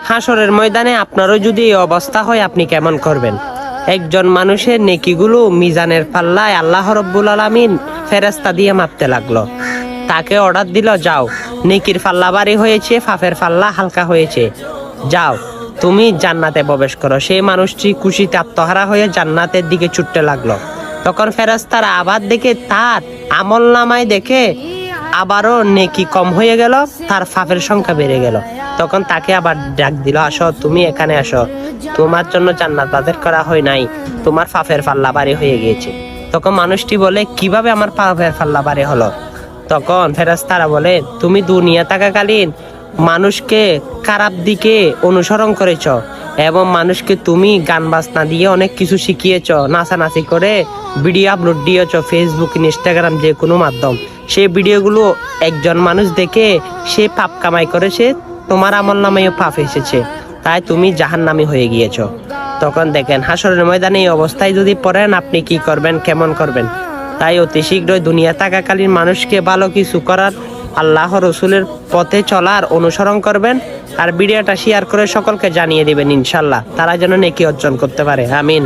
হাসরের ময়দানে আপনারও যদি এই অবস্থা হয় আপনি কেমন করবেন? একজন মানুষের নেকিগুলো মিজানের পাল্লায় আল্লাহ রব্বুল আলামিন ফেরেশতা দিয়ে মাপতে লাগলো। তাকে অর্ডার দিল, যাও, নেকির পাল্লা ভারী হয়েছে, পাপের পাল্লা হালকা হয়েছে, যাও তুমি জান্নাতে প্রবেশ করো। সেই মানুষটি খুশিতে আত্মহারা হয়ে জান্নাতের দিকে ছুটতে লাগলো। তখন ফেরেশতারা আবার দেখে তার আমল নামায় দেখে আবারও নেকি কম হয়ে গেল, তার পাপের সংখ্যা বেড়ে গেল। তখন তাকে আবার ডাক দিল, আসো, তুমি এখানে আসো, তোমার জন্য জান্নাত বাজার করা হয় নাই, তোমার পাপের পাল্লা ভারী হয়ে গিয়েছে। তখন মানুষটি বলে, কিভাবে আমার পাপের পাল্লা ভারী হলো? তখন ফেরেশতারা বলে, তুমি দুনিয়া থাকাকালীন মানুষকে খারাপ দিকে অনুসরণ করেছ এবং মানুষকে তুমি গান বাজনা দিয়ে অনেক কিছু শিখিয়েছ, নাচানাচি করে ভিডিও আপলোড দিয়েছ ফেসবুক, ইনস্টাগ্রাম, যে কোনো মাধ্যম। সেই ভিডিওগুলো একজন মানুষ দেখে সে পাপ কামাই করেছে, তোমার আমল নামেও পাপ এসেছে, তাই তুমি জাহান্নামী হয়ে গিয়েছ। তখন দেখেন হাসরের ময়দানে এই অবস্থায় যদি পড়েন আপনি কি করবেন, কেমন করবেন? তাই অতি শীঘ্রই দুনিয়া থাকাকালীন মানুষকে ভালো কিছু করার, আল্লাহ রসুলের পথে চলার অনুসরণ করবেন আর ভিডিওটা শেয়ার করে সকলকে জানিয়ে দিবেন, ইনশাল্লাহ তারা যেন নেকি অর্জন করতে পারে। আমিন।